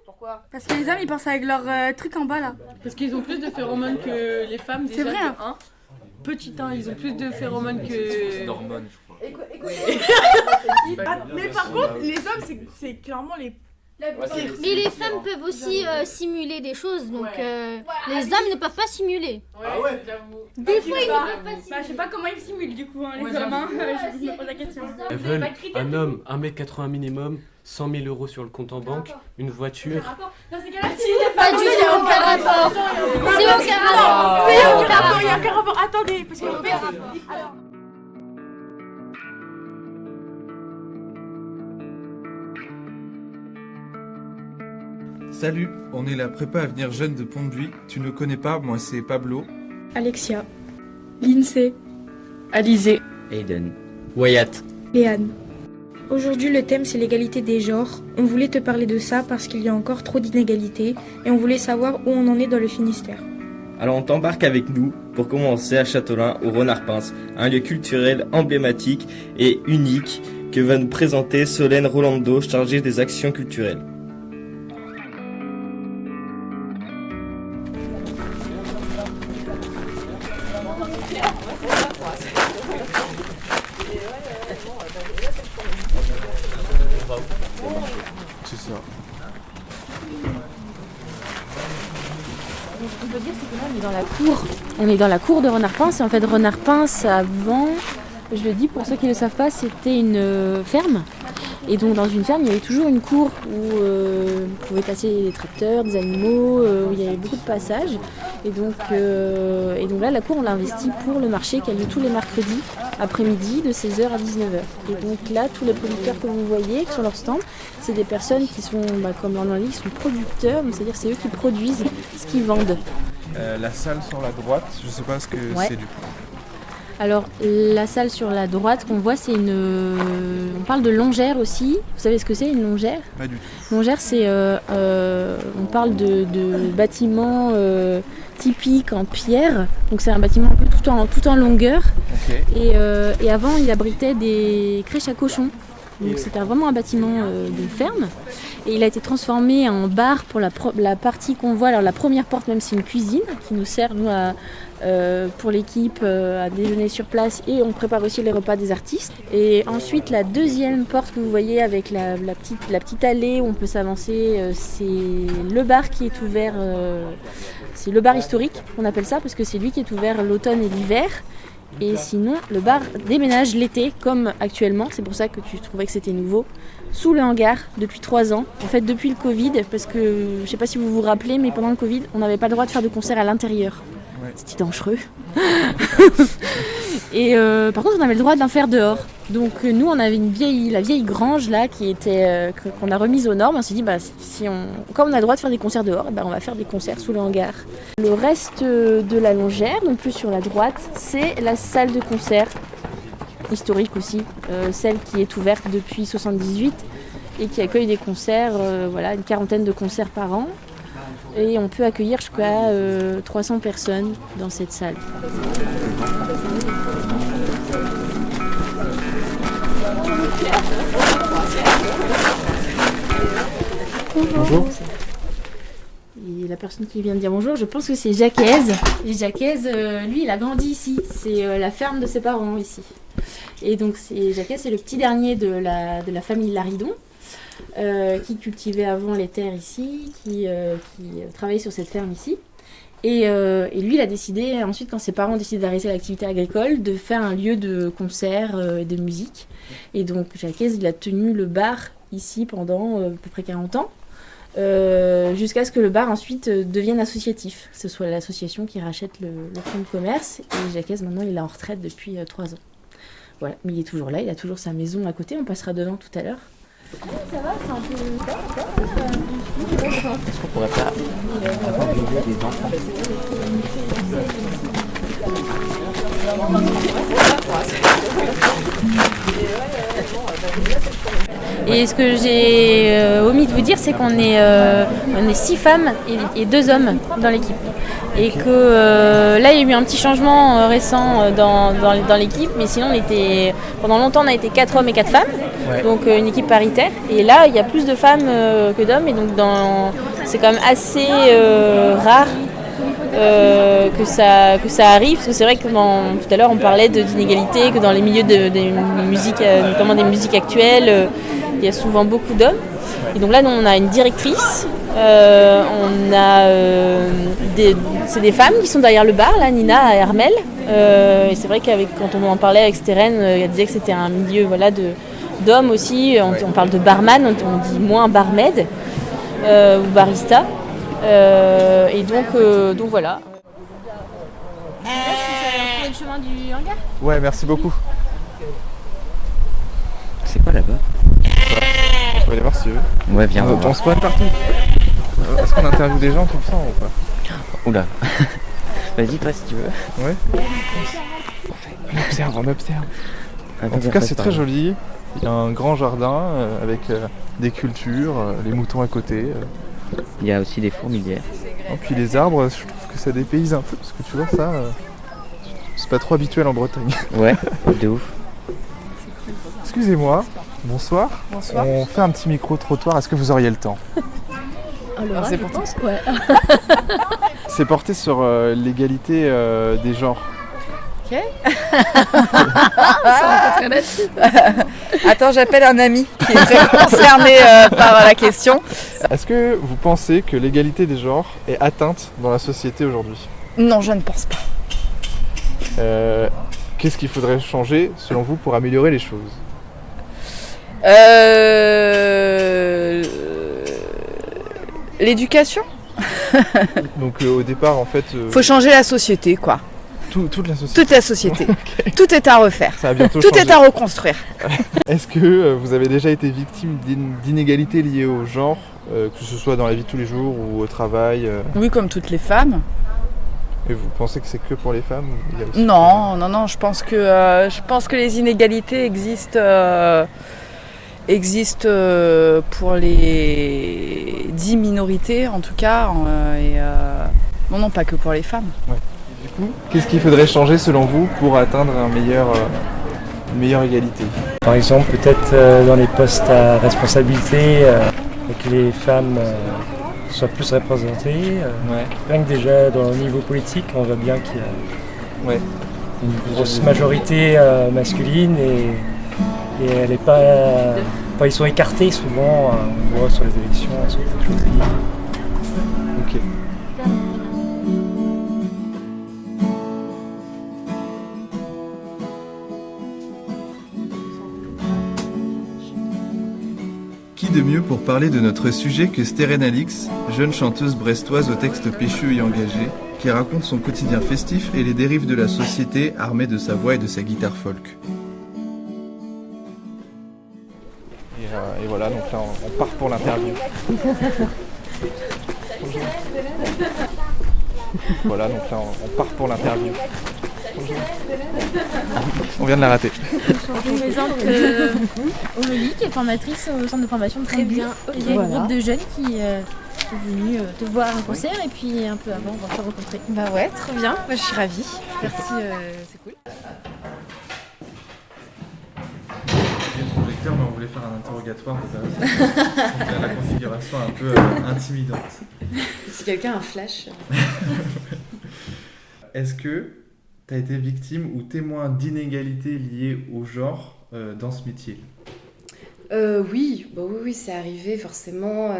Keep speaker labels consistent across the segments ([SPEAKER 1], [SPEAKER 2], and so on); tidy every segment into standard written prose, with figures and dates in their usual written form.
[SPEAKER 1] Pourquoi?
[SPEAKER 2] Parce que les hommes ils pensent avec leur truc en bas là.
[SPEAKER 3] Parce qu'ils ont plus de phéromones que les femmes.
[SPEAKER 2] C'est vrai, hein.
[SPEAKER 3] Petit 1, ils ont plus de phéromones que...
[SPEAKER 4] C'est d'hormones, je crois.
[SPEAKER 5] Mais par contre, les hommes, c'est clairement les...
[SPEAKER 6] Mais les femmes peuvent aussi simuler des choses, donc les hommes ne peuvent pas simuler.
[SPEAKER 4] Ah ouais,
[SPEAKER 3] j'avoue.
[SPEAKER 6] Des fois, ils ne peuvent pas
[SPEAKER 2] Bah je sais
[SPEAKER 6] simuler.
[SPEAKER 2] pas comment ils simulent du coup, hein, les
[SPEAKER 3] Ouais,
[SPEAKER 2] hommes. Hein.
[SPEAKER 6] j'avoue.
[SPEAKER 2] Je me pose la question.
[SPEAKER 7] Elles veulent un homme, 1m80 minimum, 100 000 euros sur le compte en banque, une voiture.
[SPEAKER 2] Dans ces cas-là,
[SPEAKER 6] Pas du tout, aucun rapport. C'est aucun rapport.
[SPEAKER 5] Il y a aucun rapport. Attendez, parce que en fait, alors...
[SPEAKER 8] Salut, on est la prépa Avenir Jeune de Pont-de-Buis. Tu ne connais pas, moi c'est Pablo.
[SPEAKER 2] Alexia, Lindsay,
[SPEAKER 3] Alizé.
[SPEAKER 4] Aiden.
[SPEAKER 7] Wyatt.
[SPEAKER 2] Léane.
[SPEAKER 9] Aujourd'hui, le thème c'est l'égalité des genres. On voulait te parler de ça parce qu'il y a encore trop d'inégalités et on voulait savoir où on en est dans le Finistère.
[SPEAKER 10] Alors on t'embarque avec nous pour commencer à Châteaulin au Renard-Pince, un lieu culturel emblématique et unique que va nous présenter Solène Rolando, chargée des actions culturelles.
[SPEAKER 8] C'est ça.
[SPEAKER 1] Ce qu'on peut dire, c'est que là, on est dans la cour. On est dans la cour de Renard-Pince. Et en fait, Renard-Pince, avant, je le dis pour ceux qui ne le savent pas, c'était une ferme. Et donc, dans une ferme, il y avait toujours une cour où on pouvait passer des tracteurs, des animaux, où il y avait beaucoup de passages. Et donc là, la cour, on l'a investie pour le marché qui a lieu tous les mercredis après-midi de 16h à 19h. Et donc là, tous les producteurs que vous voyez sur leur stand, c'est des personnes qui sont, comme on l'a dit, qui sont producteurs, donc c'est-à-dire que c'est eux qui produisent ce qu'ils vendent.
[SPEAKER 8] La salle sur la droite, je sais pas ce que c'est du coup.
[SPEAKER 1] Alors la salle sur la droite qu'on voit, c'est une... On parle de longère aussi. Vous savez ce que c'est une longère?
[SPEAKER 8] Pas du tout.
[SPEAKER 1] Longère, c'est... on parle de bâtiments typiques en pierre. Donc c'est un bâtiment un peu tout en longueur.
[SPEAKER 8] Ok.
[SPEAKER 1] Et avant, il abritait des crèches à cochons. Donc c'était vraiment un bâtiment de ferme. Et il a été transformé en bar pour la partie qu'on voit. Alors la première porte même, c'est une cuisine qui nous sert, nous, pour l'équipe à déjeuner sur place, et on prépare aussi les repas des artistes. Et ensuite la deuxième porte que vous voyez avec la petite allée où on peut s'avancer, c'est le bar qui est ouvert, c'est le bar historique, on appelle ça, parce que c'est lui qui est ouvert l'automne et l'hiver. Et sinon, le bar déménage l'été, comme actuellement, c'est pour ça que tu trouvais que c'était nouveau, sous le hangar depuis 3 ans. En fait, depuis le Covid, parce que je ne sais pas si vous vous rappelez, mais pendant le Covid, on n'avait pas le droit de faire de concert à l'intérieur.
[SPEAKER 8] Ouais.
[SPEAKER 1] C'était dangereux. Et par contre, on avait le droit d'en faire dehors. Donc nous, on avait la vieille grange là qui était qu'on a remise aux normes. On s'est dit, comme on a le droit de faire des concerts dehors, on va faire des concerts sous le hangar. Le reste de la longère, donc plus sur la droite, c'est la salle de concert historique aussi, celle qui est ouverte depuis 1978 et qui accueille des concerts, une quarantaine de concerts par an. Et on peut accueillir jusqu'à 300 personnes dans cette salle.
[SPEAKER 7] Bonjour.
[SPEAKER 1] Et la personne qui vient de dire bonjour, je pense que c'est Jacquez. Et Jacquez, lui, il a grandi ici. C'est la ferme de ses parents ici. Et donc Jacquez, c'est le petit dernier de la famille Laridon. Qui cultivait avant les terres ici, qui travaillait sur cette ferme ici. Et lui, il a décidé, ensuite, quand ses parents ont décidé d'arrêter l'activité agricole, de faire un lieu de concert et de musique. Et donc, Jacques, il a tenu le bar ici pendant à peu près 40 ans, jusqu'à ce que le bar ensuite devienne associatif, que ce soit l'association qui rachète le fonds de commerce. Et Jacques, maintenant, il est en retraite depuis 3 ans. Voilà, mais il est toujours là, il a toujours sa maison à côté, on passera devant tout à l'heure. Ça va, c'est un peu...
[SPEAKER 4] Est-ce qu'on pourrait pas avoir des enfants?
[SPEAKER 1] Et ce que j'ai omis de vous dire, c'est qu'on est 6 femmes et 2 hommes dans l'équipe. Et que là, il y a eu un petit changement récent dans l'équipe, mais sinon, pendant longtemps, on a été 4 hommes et 4 femmes.
[SPEAKER 4] Ouais.
[SPEAKER 1] donc une équipe paritaire. Et là, il y a plus de femmes que d'hommes, et donc c'est quand même assez rare que ça arrive, parce que c'est vrai que tout à l'heure on parlait d'inégalité, que dans les milieux des musiques, notamment des musiques actuelles, il y a souvent beaucoup d'hommes. Et donc là, nous, on a une directrice, c'est des femmes qui sont derrière le bar, là, Nina et Armel. Et c'est vrai quand on en parlait avec Steren, elle disait que c'était un milieu d'hommes aussi. On parle de barman, on dit moins barmaid ou barista. Et donc voilà. Vous avez retrouvé le chemin du hangar ?
[SPEAKER 8] Ouais, merci beaucoup.
[SPEAKER 4] C'est quoi là-bas?
[SPEAKER 8] On peut aller voir si tu veux.
[SPEAKER 4] Ouais, viens.
[SPEAKER 8] On se promène partout. Est-ce qu'on interviewe des gens tout le temps ou pas?
[SPEAKER 4] Oula. Vas-y, toi si tu veux.
[SPEAKER 8] Ouais. On observe. En tout cas, c'est très joli. Il y a un grand jardin avec des cultures, les moutons à côté.
[SPEAKER 4] Il y a aussi des fourmilières.
[SPEAKER 8] Et puis les arbres, je trouve que ça dépayse un peu, parce que tu vois ça, c'est pas trop habituel en Bretagne.
[SPEAKER 4] Ouais, de ouf.
[SPEAKER 8] Excusez-moi, bonsoir.
[SPEAKER 1] Bonsoir.
[SPEAKER 8] On fait un petit micro-trottoir, est-ce que vous auriez le temps?
[SPEAKER 1] Alors, c'est pour toi. Ouais.
[SPEAKER 8] C'est porté sur l'égalité des genres.
[SPEAKER 5] Ok. Attends, j'appelle un ami qui est très concerné par la question.
[SPEAKER 8] Est-ce que vous pensez que l'égalité des genres est atteinte dans la société aujourd'hui?
[SPEAKER 5] Non, je ne pense pas.
[SPEAKER 8] Qu'est-ce qu'il faudrait changer, selon vous, pour améliorer les choses?
[SPEAKER 5] L'éducation.
[SPEAKER 8] Donc au départ, en fait...
[SPEAKER 5] Faut changer la société, quoi.
[SPEAKER 8] Toute la société.
[SPEAKER 5] Toute la société.
[SPEAKER 8] Okay.
[SPEAKER 5] Tout est à refaire.
[SPEAKER 8] Ça va bientôt
[SPEAKER 5] Tout
[SPEAKER 8] changer.
[SPEAKER 5] est à reconstruire.
[SPEAKER 8] Est-ce que vous avez déjà été victime d'inégalités liées au genre, que ce soit dans la vie de tous les jours ou au travail
[SPEAKER 5] Oui, comme toutes les femmes.
[SPEAKER 8] Et vous pensez que c'est que pour les femmes ou il y a aussi
[SPEAKER 5] Non, je pense que les inégalités existent pour les 10 minorités en tout cas, non, pas que pour les femmes.
[SPEAKER 8] Ouais. Et du coup, qu'est-ce qu'il faudrait changer selon vous pour atteindre une meilleure égalité?
[SPEAKER 11] Par exemple, peut-être dans les postes à responsabilité, que les femmes soient plus représentées. Rien que déjà dans le niveau politique, on voit bien qu'il y a une grosse majorité masculine et elle est pas. Enfin, ils sont écartés souvent, on voit sur les élections, sur quelque chose.
[SPEAKER 8] Ok. Qui de mieux pour parler de notre sujet que Steren Alix, jeune chanteuse brestoise au texte pécheux et engagé, qui raconte son quotidien festif et les dérives de la société armée de sa voix et de sa guitare folk. Et voilà, donc là on part pour l'interview. Voilà, donc là on part pour l'interview. On vient de la rater.
[SPEAKER 1] Je me présente Aurélie, qui est formatrice au centre de formation de Très bien. Il y a un groupe de jeunes qui est venu te voir à un concert et puis un peu avant on va te rencontrer.
[SPEAKER 5] Bah ouais, trop bien, je suis ravie. Merci, c'est cool.
[SPEAKER 8] Le projecteur, mais on voulait faire un interrogatoire de base. Donc la configuration un peu intimidante.
[SPEAKER 5] Si quelqu'un a un flash.
[SPEAKER 8] Est-ce que tu as été victime ou témoin d'inégalités liées au genre dans ce métier?
[SPEAKER 12] Oui, c'est arrivé forcément.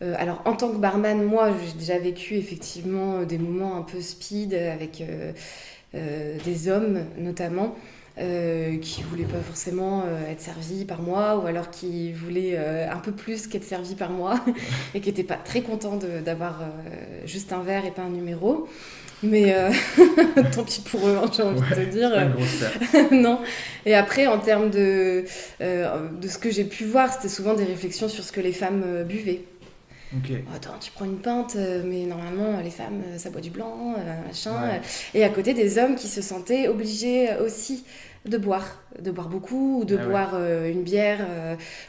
[SPEAKER 12] Alors en tant que barman, moi j'ai déjà vécu effectivement des moments un peu speed avec des hommes notamment qui voulaient pas forcément être servis par moi ou alors qui voulaient un peu plus qu'être servis par moi et qui n'étaient pas très contents d'avoir juste un verre et pas un numéro. Mais tant pis pour eux, j'ai envie de te dire.
[SPEAKER 8] C'est pas une grosse perte.
[SPEAKER 12] Non. Et après, en termes de ce que j'ai pu voir, c'était souvent des réflexions sur ce que les femmes buvaient.
[SPEAKER 8] Okay.
[SPEAKER 12] Oh, attends, tu prends une pinte, mais normalement, les femmes, ça boit du blanc, machin. Ouais. Et à côté, des hommes qui se sentaient obligés aussi de boire beaucoup, ou de boire une bière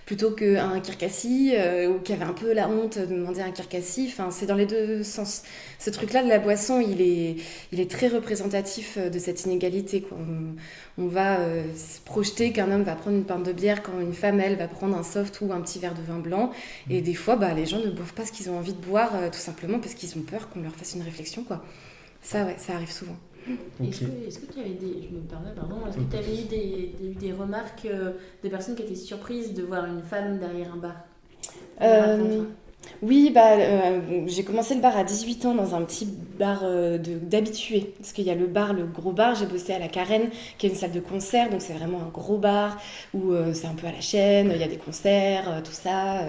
[SPEAKER 12] plutôt qu'un kirkassi, ou qui avait un peu la honte de demander un kirkassi. Enfin, c'est dans les deux sens. Ce truc-là de la boisson, il est très représentatif de cette inégalité, quoi. On va se projeter qu'un homme va prendre une pinte de bière quand une femme, elle, va prendre un soft ou un petit verre de vin blanc. Et des fois, les gens ne boivent pas ce qu'ils ont envie de boire, tout simplement parce qu'ils ont peur qu'on leur fasse une réflexion, quoi. Ça, ça arrive souvent.
[SPEAKER 1] Okay. Est-ce que tu avais est-ce que tu avais eu des remarques de personnes qui étaient surprises de voir une femme derrière un bar?
[SPEAKER 12] Oui, j'ai commencé le bar à 18 ans dans un petit bar d'habitués. Parce qu'il y a le gros bar, j'ai bossé à la Carène, qui est une salle de concert, donc c'est vraiment un gros bar où c'est un peu à la chaîne, il y a des concerts, tout ça.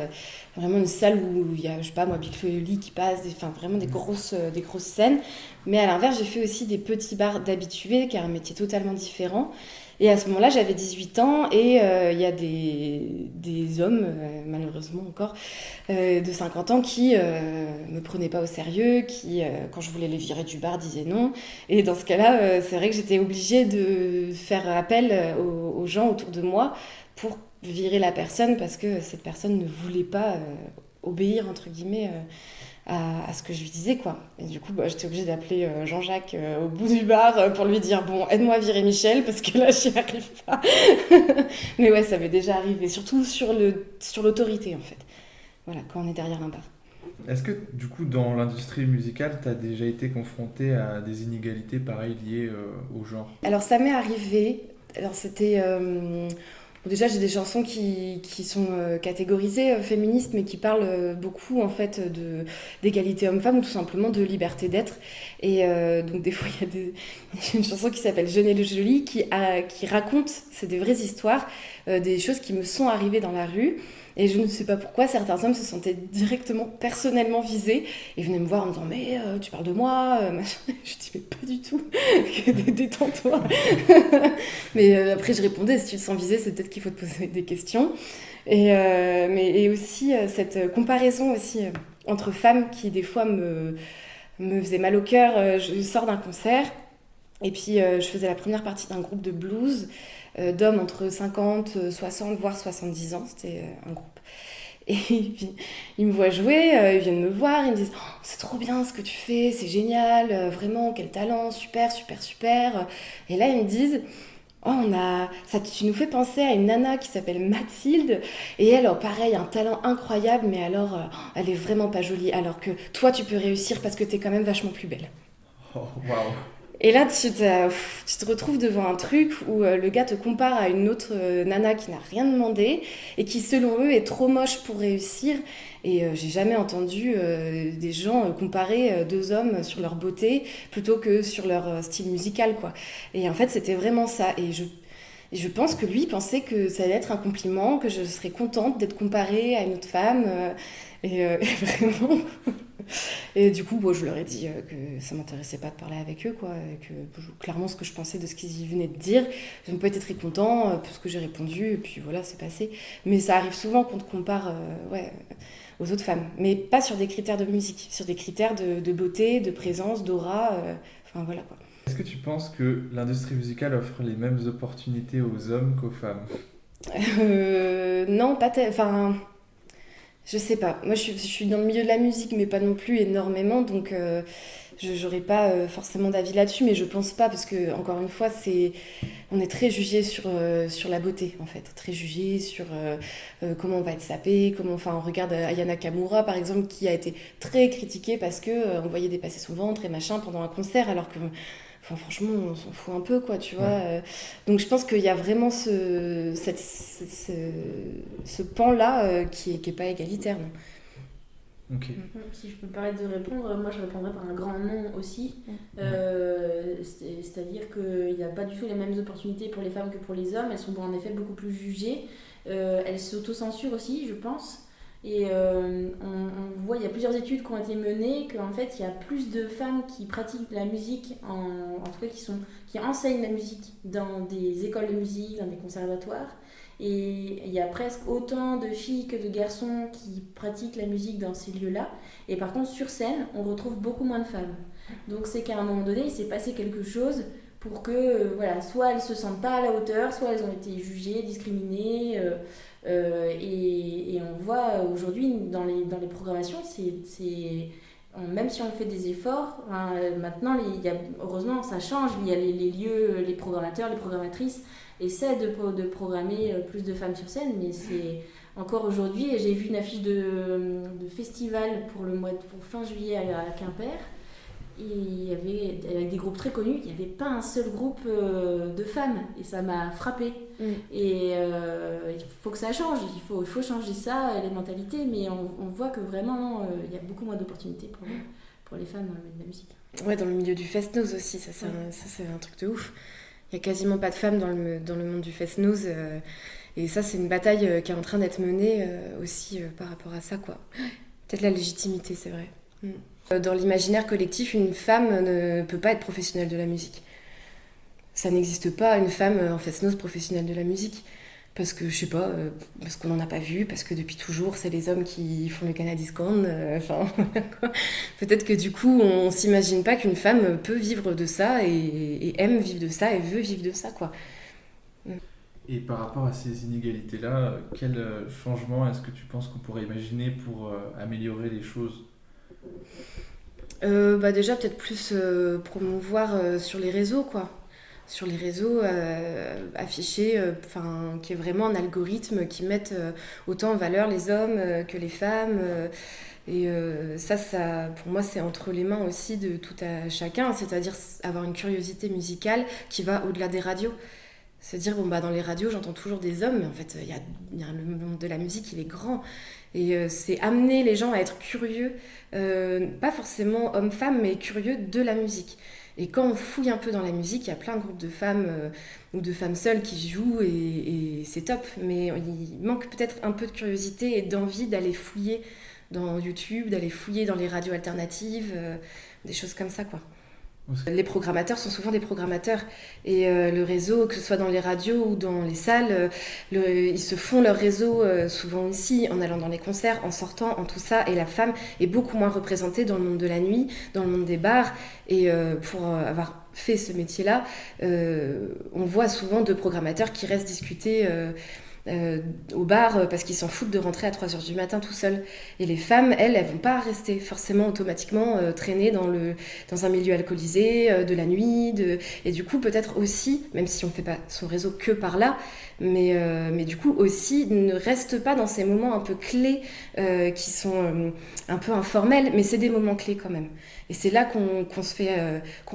[SPEAKER 12] Vraiment une salle où il y a, je sais pas moi, Big Flo et Oli qui passe, vraiment des grosses scènes. Mais à l'inverse, j'ai fait aussi des petits bars d'habitués, qui est un métier totalement différent. Et à ce moment-là, j'avais 18 ans et il y a des hommes, malheureusement encore, de 50 ans qui me prenaient pas au sérieux, qui, quand je voulais les virer du bar, disaient non. Et dans ce cas-là, c'est vrai que j'étais obligée de faire appel aux gens autour de moi pour virer la personne parce que cette personne ne voulait pas obéir, entre guillemets, à ce que je lui disais, quoi. Et du coup, j'étais obligée d'appeler Jean-Jacques au bout du bar pour lui dire « Bon, aide-moi à virer Michel, parce que là, j'y arrive pas. » Mais ouais, ça m'est déjà arrivé, surtout sur l'autorité, en fait. Voilà, quand on est derrière un bar.
[SPEAKER 8] Est-ce que, du coup, dans l'industrie musicale, tu as déjà été confrontée à des inégalités pareilles liées au genre? Alors, ça m'est arrivé. Alors, c'était... déjà, j'ai des chansons qui sont catégorisées féministes, mais qui parlent beaucoup en fait d'égalité homme-femme ou tout simplement de liberté d'être. Et donc des fois, il y a une chanson qui s'appelle Jeune et le Joli qui raconte, c'est des vraies histoires, des choses qui me sont arrivées dans la rue. Et je ne sais pas pourquoi certains hommes se sentaient directement, personnellement visés et venaient me voir en me disant « Mais tu parles de moi ?» Je dis « Mais pas du tout, détends-toi !» Mais après je répondais « Si tu te sens visé, c'est peut-être qu'il faut te poser des questions. » Et aussi cette comparaison aussi entre femmes qui des fois me faisait mal au cœur. Je sors d'un concert et puis je faisais la première partie d'un groupe de blues d'hommes entre 50, 60, voire 70 ans. C'était un groupe. Et puis, ils me voient jouer, ils viennent me voir, ils me disent oh, « C'est trop bien ce que tu fais, c'est génial, vraiment, quel talent, super, super, super. » Et là, ils me disent « Oh, tu nous fais penser à une nana qui s'appelle Mathilde, et elle, pareil, un talent incroyable, mais alors, elle est vraiment pas jolie, alors que toi, tu peux réussir parce que t'es quand même vachement plus belle. » Oh, waouh.
[SPEAKER 12] Et là, tu te retrouves devant un truc où le gars te compare à une autre nana qui n'a rien demandé et qui, selon eux, est trop moche pour réussir. Et j'ai jamais entendu des gens comparer deux hommes sur leur beauté plutôt que sur leur style musical, quoi. Et en fait, c'était vraiment ça. Et je pense que lui pensait que ça allait être un compliment, que je serais contente d'être comparée à une autre femme. Et vraiment... Et du coup, je leur ai dit que ça m'intéressait pas de parler avec eux, quoi, et que clairement ce que je pensais de ce qu'ils venaient de dire, ils n'ont pas été très contents pour ce que j'ai répondu, et puis voilà, c'est passé. Mais ça arrive souvent qu'on te compare aux autres femmes, mais pas sur des critères de musique, sur des critères de beauté, de présence, d'aura, enfin voilà quoi.
[SPEAKER 8] Est-ce que tu penses que l'industrie musicale offre les mêmes opportunités aux hommes qu'aux femmes?
[SPEAKER 12] Non, pas enfin... Je sais pas. Moi, je suis dans le milieu de la musique, mais pas non plus énormément, donc je n'aurais pas forcément d'avis là-dessus, mais je pense pas, parce que, encore une fois, on est très jugé sur la beauté, en fait. Très jugé sur comment on va être sapé, on regarde Aya Nakamura, par exemple, qui a été très critiquée parce qu'on voyait dépasser son ventre et machin pendant un concert, alors que... Enfin, franchement, on s'en fout un peu, quoi, tu vois. Donc, je pense qu'il y a vraiment ce pan-là qui est pas égalitaire, non.
[SPEAKER 8] Okay.
[SPEAKER 1] Si je peux me permettre de répondre, moi, je répondrais par un grand non aussi. C'est-à-dire qu'il n'y a pas du tout les mêmes opportunités pour les femmes que pour les hommes. Elles sont en effet beaucoup plus jugées. Elles s'autocensurent aussi, je pense. Et on voit, il y a plusieurs études qui ont été menées, qu'en fait, il y a plus de femmes qui pratiquent la musique, en tout cas qui enseignent la musique dans des écoles de musique, dans des conservatoires. Et il y a presque autant de filles que de garçons qui pratiquent la musique dans ces lieux-là. Et par contre, sur scène, on retrouve beaucoup moins de femmes. Donc c'est qu'à un moment donné, il s'est passé quelque chose pour que voilà, soit elles se sentent pas à la hauteur, soit elles ont été jugées, discriminées. Et on voit aujourd'hui dans les programmations, même si on fait des efforts, maintenant, heureusement, ça change. Il y a les lieux, les programmateurs, les programmatrices essaient de programmer plus de femmes sur scène, mais c'est encore aujourd'hui. Et j'ai vu une affiche de festival pour fin juillet à Quimper. Et il y avait, avec des groupes très connus, il n'y avait pas un seul groupe de femmes. Et ça m'a frappée. Et il faut que ça change. Il faut changer ça, les mentalités. Mais on voit que vraiment, il y a beaucoup moins d'opportunités pour les femmes dans le milieu de la musique.
[SPEAKER 12] Ouais, dans le milieu du fest-noz aussi, ça c'est un truc de ouf. Il n'y a quasiment pas de femmes dans le monde du fest-noz. Et ça, c'est une bataille qui est en train d'être menée aussi par rapport à ça, quoi. Peut-être la légitimité, c'est vrai. Dans l'imaginaire collectif, une femme ne peut pas être professionnelle de la musique. Ça n'existe pas, une femme en fest-noz professionnelle de la musique. Parce que, je sais pas, parce qu'on n'en a pas vu, parce que depuis toujours, c'est les hommes qui font le Canadiscount. Peut-être que du coup, on s'imagine pas qu'une femme peut vivre de ça et aime vivre de ça et veut vivre de ça, quoi.
[SPEAKER 8] Et par rapport à ces inégalités-là, quel changement est-ce que tu penses qu'on pourrait imaginer pour améliorer les choses ?
[SPEAKER 12] Déjà, peut-être plus promouvoir sur les réseaux, quoi. Sur les réseaux, afficher, qu'il y ait vraiment un algorithme qui mette autant en valeur les hommes que les femmes. Ça, pour moi, c'est entre les mains aussi de tout à chacun, c'est-à-dire avoir une curiosité musicale qui va au-delà des radios. C'est dire, dans les radios, j'entends toujours des hommes, mais en fait, il y a le monde de la musique, il est grand. Et c'est amener les gens à être curieux, pas forcément hommes-femmes, mais curieux de la musique. Et quand on fouille un peu dans la musique, il y a plein de groupes de femmes ou de femmes seules qui jouent et c'est top. Mais il manque peut-être un peu de curiosité et d'envie d'aller fouiller dans YouTube, d'aller fouiller dans les radios alternatives, des choses comme ça, quoi. Les programmateurs sont souvent des programmateurs et le réseau, que ce soit dans les radios ou dans les salles, ils se font leur réseau souvent aussi en allant dans les concerts, en sortant, en tout ça, et la femme est beaucoup moins représentée dans le monde de la nuit, dans le monde des bars, et pour avoir fait ce métier-là, on voit souvent deux programmateurs qui restent discuter au bar parce qu'ils s'en foutent de rentrer à 3h du matin tout seuls. Et les femmes, elles vont pas rester forcément automatiquement traîner dans un milieu alcoolisé, de la nuit, et du coup peut-être aussi, même si on fait pas son réseau que par là, mais du coup aussi ne reste pas dans ces moments un peu clés qui sont un peu informels, mais c'est des moments clés quand même. Et c'est là qu'on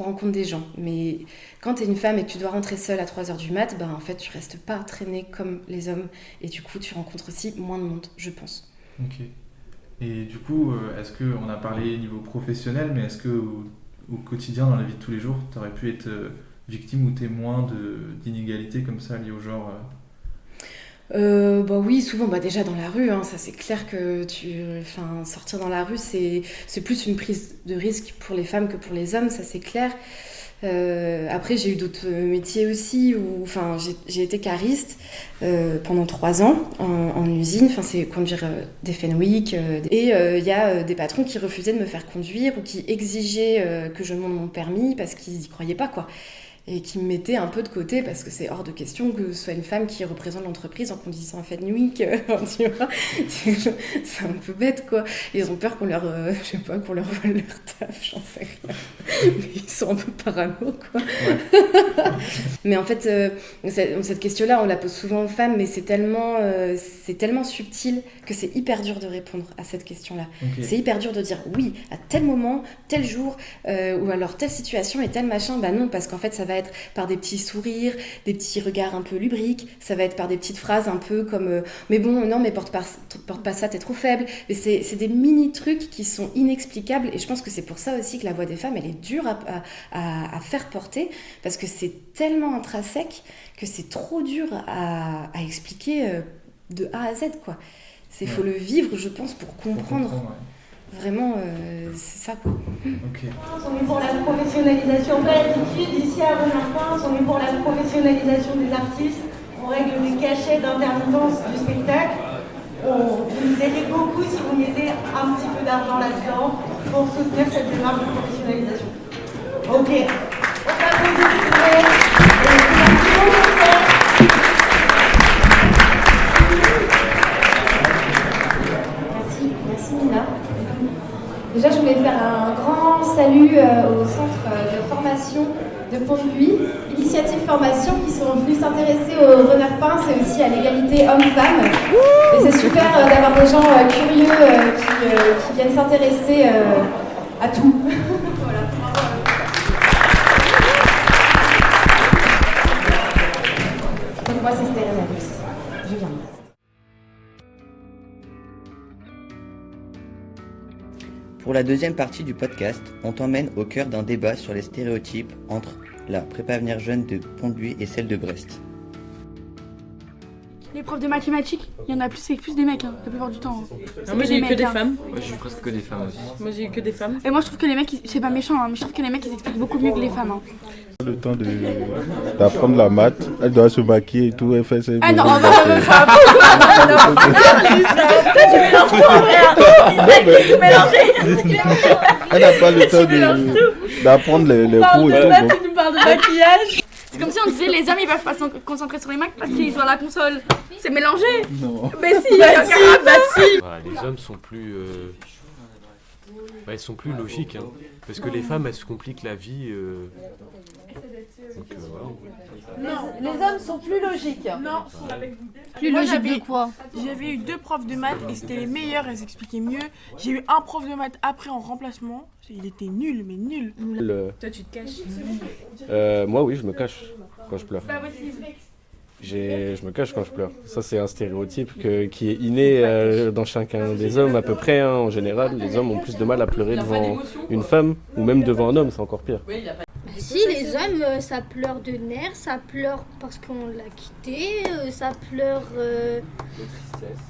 [SPEAKER 12] rencontre des gens. Mais quand t'es une femme et que tu dois rentrer seule à 3h du mat, en fait tu restes pas traînée comme les hommes. Et du coup tu rencontres aussi moins de monde, je pense.
[SPEAKER 8] Ok. Et du coup, est-ce qu'on a parlé niveau professionnel, mais est-ce que au quotidien, dans la vie de tous les jours, t'aurais pu être victime ou témoin d'inégalités comme ça liées au genre
[SPEAKER 12] Oui, souvent, déjà dans la rue, ça c'est clair que sortir dans la rue, c'est plus une prise de risque pour les femmes que pour les hommes, ça c'est clair. Après, j'ai eu d'autres métiers aussi, j'ai été cariste pendant 3 ans en usine, c'est conduire des Fenwick, et il y a des patrons qui refusaient de me faire conduire ou qui exigeaient que je monte mon permis parce qu'ils n'y croyaient pas, quoi. Et qui me mettaient un peu de côté parce que c'est hors de question que ce soit une femme qui représente l'entreprise en conduisant un Fenwick, tu vois. C'est un peu bête, quoi. Ils ont peur qu'on leur vole leur taf, j'en sais rien. Mais ils sont un peu parano, quoi. Ouais. Mais en fait, cette question-là, on la pose souvent aux femmes, mais c'est tellement subtil que c'est hyper dur de répondre à cette question-là. Okay. C'est hyper dur de dire oui, à tel moment, tel jour, ou alors telle situation et tel machin. Non, parce qu'en fait, ça va être par des petits sourires, des petits regards un peu lubriques, ça va être par des petites phrases un peu comme mais bon, non, mais porte pas ça, t'es trop faible. Mais c'est des mini trucs qui sont inexplicables, et je pense que c'est pour ça aussi que la voix des femmes, elle est dure à faire porter, parce que c'est tellement intrinsèque que c'est trop dur à expliquer de A à Z, quoi. Faut le vivre, je pense, pour comprendre. Vraiment, c'est ça, quoi.
[SPEAKER 8] Okay.
[SPEAKER 13] On est pour la professionnalisation, pas l'attitude. Ici à Renaissance, on est pour la professionnalisation des artistes. On règle les cachets d'intermittence du spectacle. Vous nous aidez beaucoup si vous mettez un petit peu d'argent là-dedans pour soutenir cette démarche de professionnalisation. Ok.
[SPEAKER 12] Merci Nina. Déjà, je voulais faire un grand salut au centre de formation de Pont-de-Buis, Initiative Formation, qui sont venus s'intéresser au renard pince et aussi à l'égalité homme-femme. Et c'est super d'avoir des gens curieux qui viennent s'intéresser à tout. Voilà. Donc moi, c'est Stérénalix. Je viens de Brest.
[SPEAKER 4] Pour la deuxième partie du podcast, on t'emmène au cœur d'un débat sur les stéréotypes entre la prépa avenir jeune de Pont-de-Buis et celle de Brest.
[SPEAKER 2] Les profs de mathématiques, il y en a plus, c'est plus des mecs, la plupart du temps.
[SPEAKER 3] Moi j'ai eu que des femmes.
[SPEAKER 14] Moi j'ai eu presque que des femmes aussi.
[SPEAKER 3] Moi j'ai eu que des femmes.
[SPEAKER 2] Et moi je trouve que les mecs, c'est pas méchant, mais je trouve que les mecs ils expliquent beaucoup mieux que les femmes.
[SPEAKER 15] Le temps d'apprendre la maths, elle doit se maquiller et tout, elle fait ses...
[SPEAKER 2] Ah non,
[SPEAKER 15] elle n'a pas le temps d'apprendre les cours et tout.
[SPEAKER 2] Tu nous parles de maquillage. C'est comme si on disait les hommes ils peuvent pas se concentrer sur les maths parce qu'ils jouent à la console. C'est mélangé.
[SPEAKER 15] Non.
[SPEAKER 2] Mais si, il y a un si.
[SPEAKER 7] Voilà, les hommes sont plus... ils sont plus logiques, hein, parce que les femmes, elles se compliquent la vie. Donc, voilà.
[SPEAKER 16] Non, les hommes sont plus logiques.
[SPEAKER 2] Non,
[SPEAKER 6] Plus logique de quoi?
[SPEAKER 2] J'avais eu 2 profs de maths et c'était les meilleurs, elles expliquaient mieux. J'ai eu un prof de maths après en remplacement, il était nul, mais nul.
[SPEAKER 3] Toi tu te caches.
[SPEAKER 17] Moi oui, je me cache quand je pleure.
[SPEAKER 2] C'est pas possible.
[SPEAKER 17] Je me cache quand je pleure. Ça c'est un stéréotype qui est inné dans chacun des hommes à peu près. Hein, en général, les hommes ont plus de mal à pleurer devant une femme ou même devant un homme, c'est encore pire.
[SPEAKER 6] Si, les hommes, ça pleure de nerfs, ça pleure parce qu'on l'a quitté, ça pleure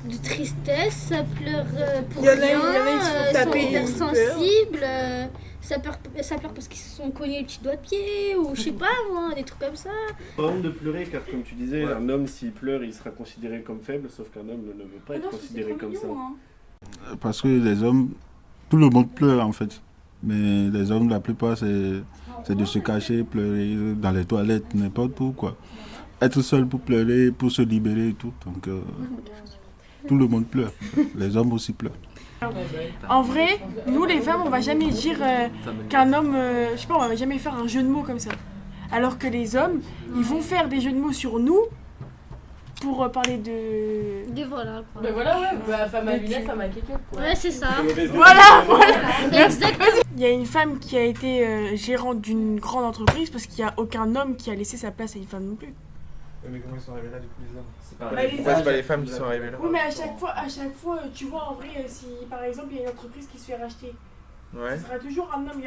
[SPEAKER 6] de tristesse, ça pleure pour rien, ils sont hypersensibles, ça pleure parce qu'ils se sont cognés le petit doigt de pied, ou je sais pas moi, des trucs comme ça.
[SPEAKER 18] C'est vraiment de pleurer car comme tu disais, un homme s'il pleure il sera considéré comme faible, sauf qu'un homme ne veut pas être considéré comme ça.
[SPEAKER 15] Parce que les hommes, tout le monde pleure en fait. Mais les hommes, la plupart, c'est de se cacher, pleurer dans les toilettes, n'importe où, quoi. Être seul pour pleurer, pour se libérer et tout. Donc, tout le monde pleure. Les hommes aussi pleurent.
[SPEAKER 2] En vrai, nous les femmes, on va jamais dire qu'un homme, je sais pas, on va jamais faire un jeu de mots comme ça. Alors que les hommes, ils vont faire des jeux de mots sur nous pour parler de...
[SPEAKER 6] voilà.
[SPEAKER 3] Ben voilà, ouais, femme à lunettes, femme à kékette.
[SPEAKER 6] Ouais, c'est ça.
[SPEAKER 2] Voilà.
[SPEAKER 6] Exactement.
[SPEAKER 2] Il y a une femme qui a été gérante d'une grande entreprise parce qu'il n'y a aucun homme qui a laissé sa place à une femme non plus.
[SPEAKER 8] Mais comment ils sont arrivés là du coup les hommes? C'est pas,
[SPEAKER 2] c'est
[SPEAKER 8] pas les femmes qui sont arrivées là.
[SPEAKER 2] Oui mais à chaque fois, tu vois en vrai, si par exemple il y a une entreprise qui se fait racheter, ce sera toujours un homme,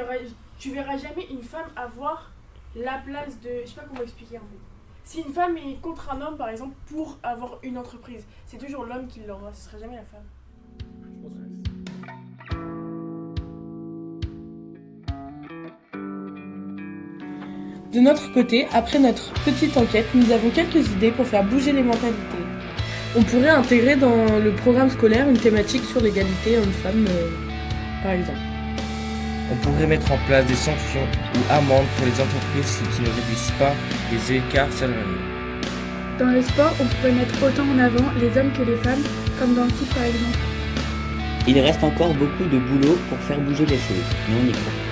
[SPEAKER 2] tu verras jamais une femme avoir la place de... Je sais pas comment expliquer en fait. Si une femme est contre un homme par exemple pour avoir une entreprise, c'est toujours l'homme qui l'aura, ce sera jamais la femme.
[SPEAKER 3] De notre côté, après notre petite enquête, nous avons quelques idées pour faire bouger les mentalités. On pourrait intégrer dans le programme scolaire une thématique sur l'égalité homme-femme, par exemple.
[SPEAKER 10] On pourrait mettre en place des sanctions ou amendes pour les entreprises qui ne réduisent pas les écarts salariaux.
[SPEAKER 2] Dans le sport, on pourrait mettre autant en avant les hommes que les femmes, comme dans le foot par exemple.
[SPEAKER 4] Il reste encore beaucoup de boulot pour faire bouger les choses, mais on y croit.